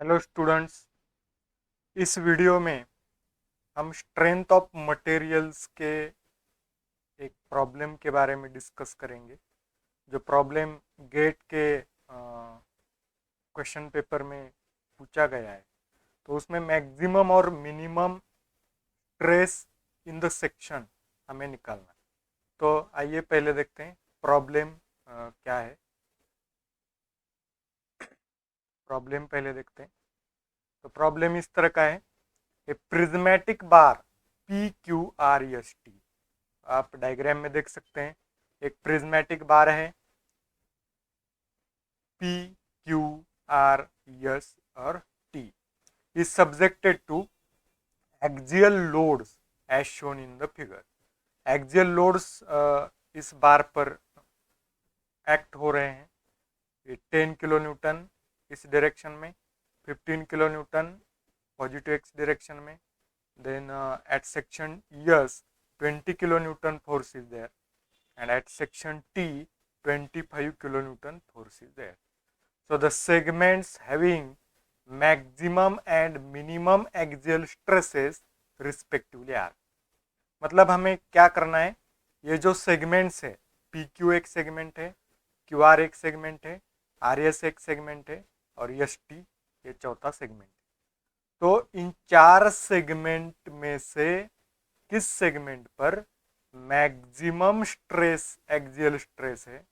Hello students, इस video में हम स्ट्रेंथ ऑफ मटेरियल्स के एक प्रॉब्लम के बारे में डिस्कस करेंगे। जो प्रॉब्लम गेट के क्वेश्चन पेपर में पूछा गया है, तो उसमें मैक्सिमम और minimum stress in the section हमें निकालना है। तो आइए पहले देखते हैं प्रॉब्लम क्या है। प्रॉब्लम पहले देखते हैं। तो प्रॉब्लम इस तरह का है, a prismatic bar P Q R S T. आप डायग्राम में देख सकते हैं, एक प्रिज्मेटिक बार है पी क्यू आर एस और T is subjected to axial loads as shown in the figure. Axial loads इस बार पर एक्ट हो रहे हैं। ये 10 किलो न्यूटन इस डायरेक्शन में, 15 kilo Newton positive X direction में, then at section yes 20 kilonewton force is there, and at section T 25 kilonewton force is there. So the segments having maximum and minimum axial stresses respectively are। मतलब हमें क्या करना है, ये जो segments है, P Q एक सेगमेंट है, क्यू आर एक सेगमेंट है, आर एस एक सेगमेंट है और एस टी ये चौथा सेगमेंट है। तो इन चार सेगमेंट में से किस सेगमेंट पर मैक्सिमम स्ट्रेस एक्सियल स्ट्रेस है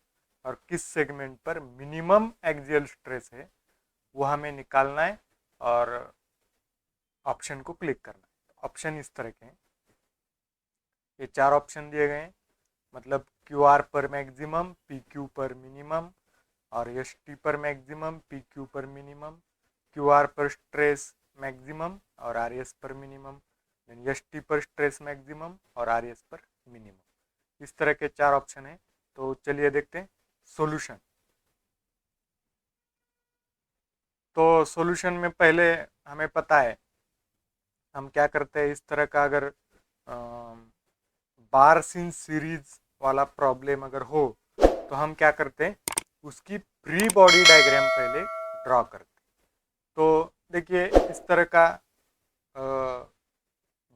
और किस सेगमेंट पर मिनिमम एक्सियल स्ट्रेस है, वो हमें निकालना है और ऑप्शन को क्लिक करना है। ऑप्शन इस तरह के हैं, ये चार ऑप्शन दिए गए हैं। मतलब क्यू आर पर मैक्सिमम, पी क्यू पर मिनिमम और एस टी पर मैक्सिमम, पी क्यू पर मिनिमम, क्यू आर पर स्ट्रेस मैक्सिमम और आर एस पर मिनिमम, एस टी पर स्ट्रेस मैक्सिमम और आर एस पर मिनिमम। इस तरह के चार ऑप्शन है। तो चलिए देखते हैं सॉल्यूशन। तो सॉल्यूशन में पहले हमें पता है हम क्या करते हैं। इस तरह का अगर बार्स इन सीरीज वाला प्रॉब्लम अगर हो तो हम क्या करते हैं, उसकी फ्री बॉडी डायग्राम पहले ड्रॉ करते हैं। तो देखिए इस तरह का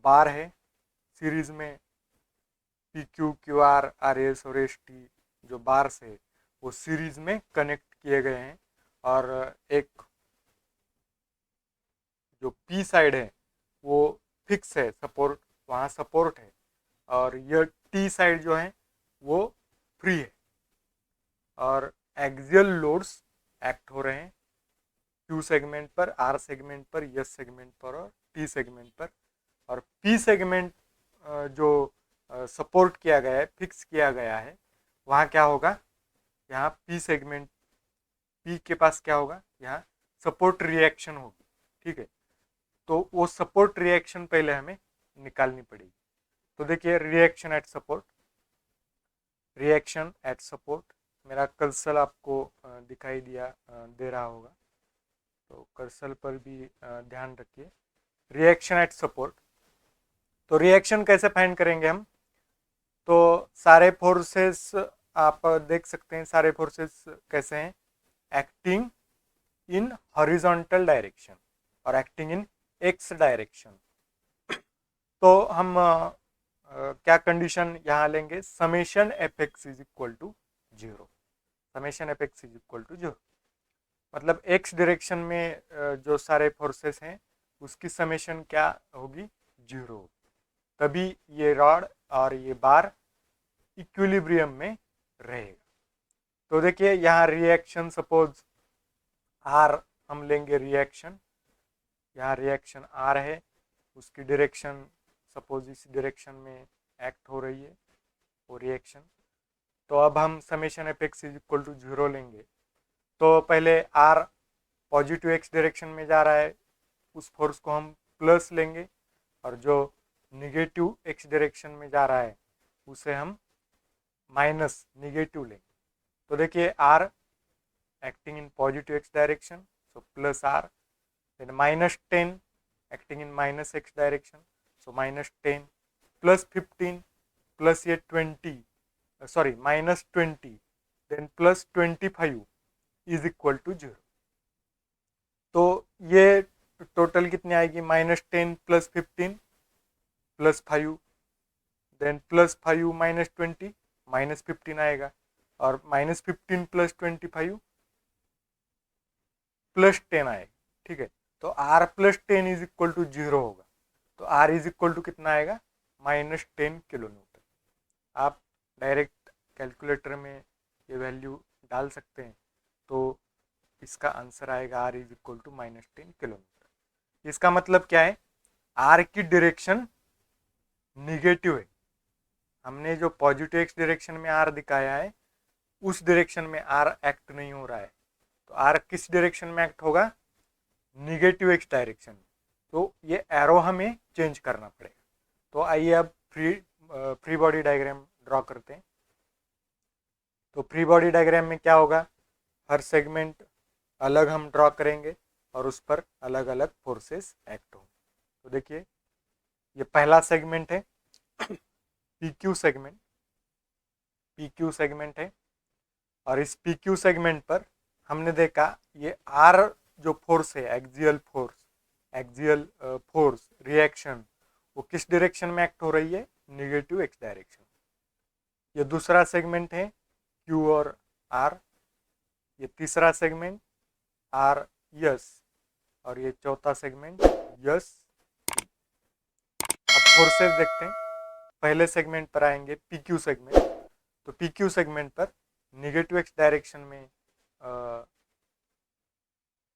बार है सीरीज में, P Q Q R are S और एस टी जो बार्स है वो सीरीज में कनेक्ट किए गए हैं। और एक जो पी साइड है वो फिक्स है, सपोर्ट वहाँ सपोर्ट है, और यह टी साइड जो है वो फ्री है। और एक्सियल लोड्स एक्ट हो रहे हैं क्यू सेगमेंट पर, आर सेगमेंट पर, एस सेगमेंट पर और टी सेगमेंट पर। और पी सेगमेंट जो सपोर्ट किया गया है, फिक्स किया गया है, वहाँ क्या होगा, यहाँ पी सेगमेंट, पी के पास क्या होगा, यहाँ सपोर्ट रिएक्शन होगी। ठीक है, तो वो सपोर्ट रिएक्शन पहले हमें निकालनी पड़ेगी। तो देखिए reaction at support, reaction at support, मेरा कर्सर आपको दिखाई दे रहा होगा, तो कर्सर पर भी ध्यान रखिए। रिएक्शन एट सपोर्ट, तो रिएक्शन कैसे फाइंड करेंगे हम। तो सारे फोर्सेस आप देख सकते हैं, सारे फोर्सेस कैसे हैं, एक्टिंग इन हॉरिजॉन्टल डायरेक्शन और एक्टिंग इन एक्स डायरेक्शन। तो हम क्या कंडीशन यहाँ लेंगे, summation F X is equal to zero. Summation F X is equal to zero मतलब एक्स डायरेक्शन में जो सारे फोर्सेस हैं उसकी समेशन क्या होगी, जीरो। तभी ये रॉड और ये बार इक्विलिब्रियम में रहेगा। तो देखिए यहाँ रिएक्शन सपोज आर हम लेंगे, रिएक्शन यहाँ रिएक्शन आर है, उसकी डायरेक्शन सपोज इस डायरेक्शन में एक्ट हो रही है वो रिएक्शन। तो अब हम summation F X is equal to zero लेंगे। तो पहले आर पॉजिटिव एक्स डायरेक्शन में जा रहा है, उस फोर्स को हम प्लस लेंगे, और जो निगेटिव एक्स डायरेक्शन में जा रहा है उसे हम माइनस निगेटिव लेंगे। तो देखिए R acting in positive X direction, so plus R, then -10 acting in -x direction, so -10 plus 15 plus ये 20 sorry -20 then plus 25 is equal to 0। तो ये टोटल कितनी आएगी, -10 + 15 + 5, देन +5 - 20 -15 आएगा, और -15 + 25 +10 आएगा। ठीक है, तो r + 10 = 0 होगा, तो r = कितना आएगा, -10 किलोन्यूटन। आप डायरेक्ट कैलकुलेटर में ये वैल्यू डाल सकते हैं, तो इसका आंसर आएगा r = -10 किलोमीटर। इसका मतलब क्या है, r की डायरेक्शन निगेटिव है। हमने जो पॉजिटिव एक्स डायरेक्शन में r दिखाया है, उस डायरेक्शन में r एक्ट नहीं हो रहा है। तो r किस डायरेक्शन में एक्ट होगा, निगेटिव एक्स डायरेक्शन। तो ये एरो हमें चेंज करना पड़ेगा। तो आइए अब फ्री बॉडी डायग्राम ड्रॉ करते हैं। तो फ्री बॉडी डायग्राम में क्या होगा, हर सेगमेंट अलग हम ड्रॉ करेंगे और उस पर अलग अलग फोर्सेस एक्ट होंगे। तो देखिए, ये पहला सेगमेंट है PQ सेगमेंट, PQ सेगमेंट है, और इस PQ सेगमेंट पर हमने देखा ये R जो फोर्स है, एक्सियल फोर्स रिएक्शन, वो किस डायरेक्शन में एक्ट हो रही है, निगेटिव एक्स डायरेक्शन। ये दूसरा सेगमेंट है Q और R, ये तीसरा सेगमेंट R यस, और ये चौथा सेगमेंट यस। अब फोर्सेस देखते हैं। पहले सेगमेंट पर आएंगे PQ सेगमेंट। तो PQ सेगमेंट पर निगेटिव एक्स डायरेक्शन में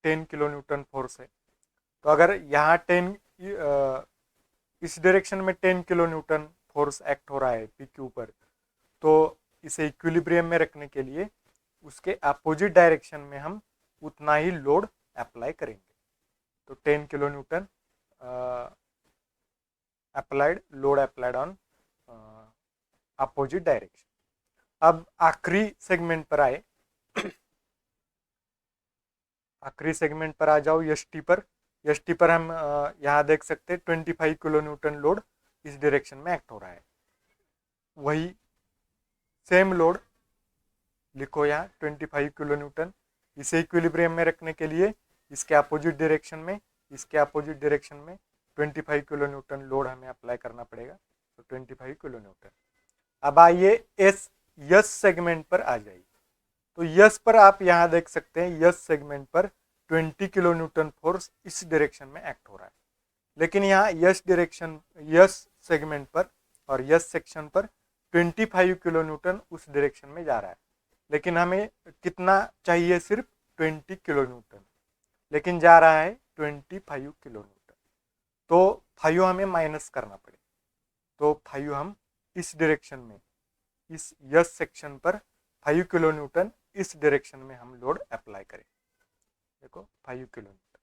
10 किलोन्यूटन फोर्स है। तो अगर यहाँ 10 इस डायरेक्शन में 10 किलोन्यूटन फोर्स एक्ट हो रहा है PQ पर, तो इसे इक्विलिब्रियम में रखने के लिए उसके अपोजिट डायरेक्शन में हम उतना ही लोड अप्लाई करेंगे। तो 10 kilonewton load applied on opposite direction. अब आखिरी सेगमेंट पर आए, आखिरी सेगमेंट पर आ जाओ, एसटी पर। एसटी पर हम यहाँ देख सकते हैं 25 किलोन्यूटन लोड इस डायरेक्शन में एक्ट हो रहा है। वही सेम लोड लिखो यहाँ 25 किलोन्यूटन। इसे इक्विलिब्रियम में रखने के लिए इसके अपोजिट डायरेक्शन में 25 किलोन्यूटन लोड हमें अप्लाई करना पड़ेगा। तो 25 किलोन्यूटन। अब आइए यस सेगमेंट पर आ जाइए। तो यस पर आप यहाँ देख सकते हैं, यस सेगमेंट पर 20 किलोन्यूटन फोर्स इस डायरेक्शन में एक्ट हो रहा है। लेकिन यहाँ यस सेगमेंट पर और यस सेक्शन पर 25 किलोन्यूटन उस डायरेक्शन में जा रहा है। लेकिन हमें कितना चाहिए, सिर्फ 20 किलोन्यूटन, लेकिन जा रहा है 25 किलोन्यूटन। तो 5 हमें माइनस करना पड़ेगा। तो 5 हम इस डायरेक्शन में, इस यस सेक्शन पर 5 किलोन्यूटन इस डायरेक्शन में हम लोड अप्लाई करें। देखो 5 किलोन्यूटन।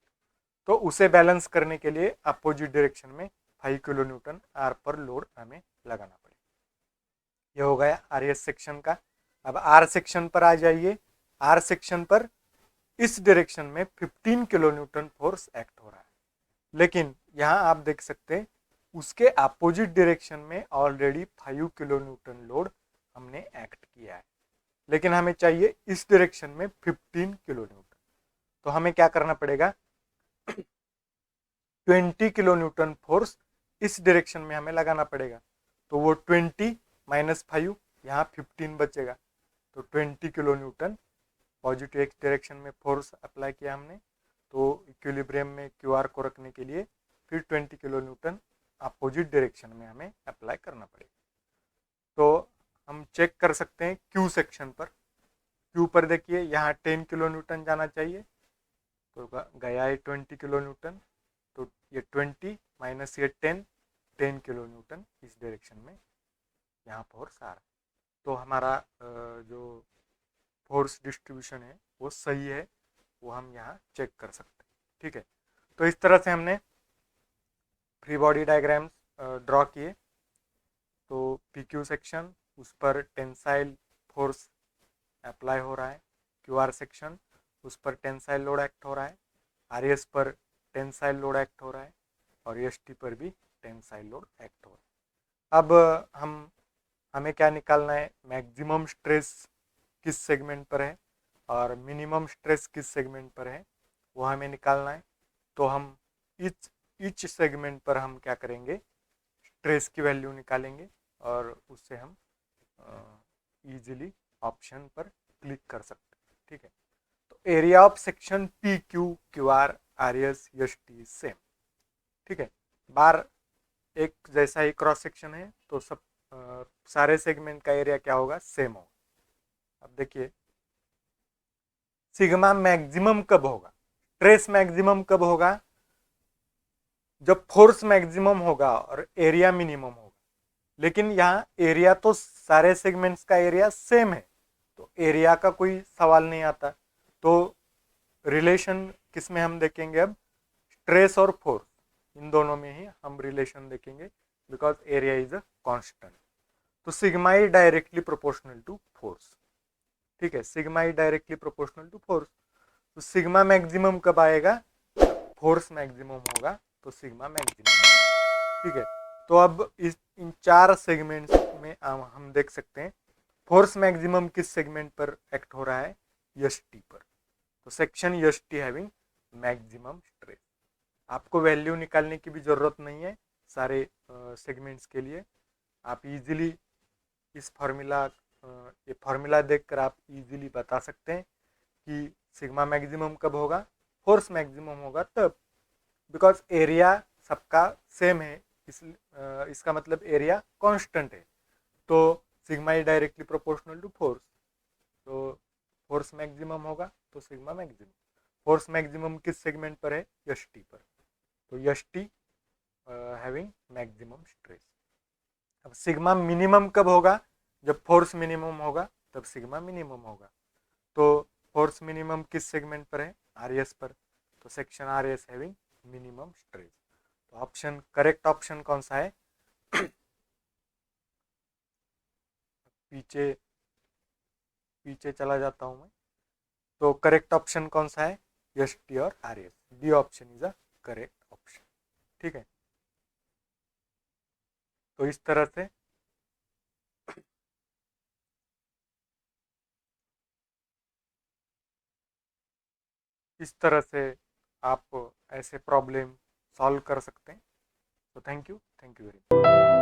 तो उसे बैलेंस करने के लिए अपोजिट डायरेक्शन में 5 किलोन्यूटन आर पर लोड हमें लगाना पड़ेगा। ये हो गया आर एस सेक्शन का। अब आर सेक्शन पर आ जाइए। आर सेक्शन पर इस डायरेक्शन में 15 किलोन्यूटन फोर्स एक्ट हो रहा है। लेकिन यहाँ आप देख सकते हैं उसके अपोजिट डायरेक्शन में ऑलरेडी 5 किलोन्यूटन लोड हमने एक्ट किया है। लेकिन हमें चाहिए इस डायरेक्शन में 15 किलोन्यूटन। तो हमें क्या करना पड़ेगा, 20 किलोन्यूटन फोर्स इस डायरेक्शन में हमें लगाना पड़ेगा। तो वो 20 - 5, यहाँ 15 बचेगा। तो 20 किलोन्यूटन पॉजिटिव एक्स डायरेक्शन में फोर्स अप्लाई किया हमने। तो इक्विलिब्रियम में क्यूआर को रखने के लिए फिर 20 किलोन्यूटन अपोजिट डायरेक्शन में हमें अप्लाई करना पड़ेगा। तो हम चेक कर सकते हैं क्यू सेक्शन पर। क्यू पर देखिए यहाँ 10 किलोन्यूटन जाना चाहिए, तो गया है 20 किलोन्यूटन। तो ये 20 माइनस ये 10 किलोन्यूटन इस डायरेक्शन में यहाँ फोर्स आ रहा है। तो हमारा जो फोर्स डिस्ट्रीब्यूशन है वो सही है, वो हम यहाँ चेक कर सकते हैं। ठीक है, तो इस तरह से हमने फ्री बॉडी डायग्राम्स ड्रॉ किए। तो PQ सेक्शन, उस पर टेंसाइल फोर्स अप्लाई हो रहा है। QR सेक्शन, उस पर टेंसाइल लोड एक्ट हो रहा है। RS पर टेंसाइल लोड एक्ट हो रहा है, और ST पर भी टेंसाइल लोड एक्ट हो रहा है। अब हमें क्या निकालना है, मैक्सिमम स्ट्रेस किस सेगमेंट पर है और मिनिमम स्ट्रेस किस सेगमेंट पर है, वो हमें निकालना है। तो हम ईच सेगमेंट पर हम क्या करेंगे, स्ट्रेस की वैल्यू निकालेंगे और उससे हम इजीली ऑप्शन पर क्लिक कर सकते हैं। ठीक है, तो area of section P Q Q R R S S T same. ठीक है, बार एक जैसा ही क्रॉस सेक्शन है तो सब सारे सेगमेंट का एरिया क्या होगा, सेम होगा। अब देखिए सिग्मा मैक्सिमम कब होगा, स्ट्रेस मैक्सिमम कब होगा, जब फोर्स मैक्सिमम होगा और एरिया मिनिमम होगा। लेकिन यहाँ एरिया तो सारे सेगमेंट्स का एरिया सेम है, तो एरिया का कोई सवाल नहीं आता। तो रिलेशन किस में हम देखेंगे, अब स्ट्रेस और फोर्स इन दोनों में ही हम रिलेशन देखेंगे, because area is a constant. तो sigma is directly proportional to force. ठीक है, sigma is directly proportional to force. तो सिग्मा मैक्सिमम कब आएगा, फोर्स मैक्सिमम होगा, तो सिग्मा मैक्सिमम। ठीक है, तो अब इन चार सेगमेंट्स में हम देख सकते हैं फोर्स मैक्सिमम किस सेगमेंट पर एक्ट हो रहा है, एस टी पर। तो section S T having maximum stress. आपको वैल्यू निकालने की भी जरूरत नहीं है सारे सेगमेंट्स के लिए। आप इजीली इस फार्मूला ये फार्मूला देखकर आप इजीली बता सकते हैं कि सिग्मा मैक्सिमम कब होगा, फोर्स मैक्सिमम होगा तब, बिकॉज एरिया सबका सेम है, इसका मतलब एरिया कांस्टेंट है। तो sigma is directly proportional to force, तो फोर्स मैक्सिमम होगा तो सिग्मा मैक्सिमम। फोर्स मैक्सिमम किस सेगमेंट पर है, एस टी पर, तो S T having maximum stress. अब सिग्मा मिनिमम कब होगा, जब फोर्स मिनिमम होगा तब सिग्मा मिनिमम होगा। तो फोर्स मिनिमम किस सेगमेंट पर है, आर एस पर, तो section R S having minimum stress. तो ऑप्शन करेक्ट ऑप्शन कौन सा है, पीछे पीछे चला जाता हूं मैं। तो करेक्ट ऑप्शन कौन सा है, एस टी और R S, D option is a correct option. ठीक है, तो इस तरह से आप ऐसे प्रॉब्लम सॉल्व कर सकते हैं। तो थैंक यू वेरी मच।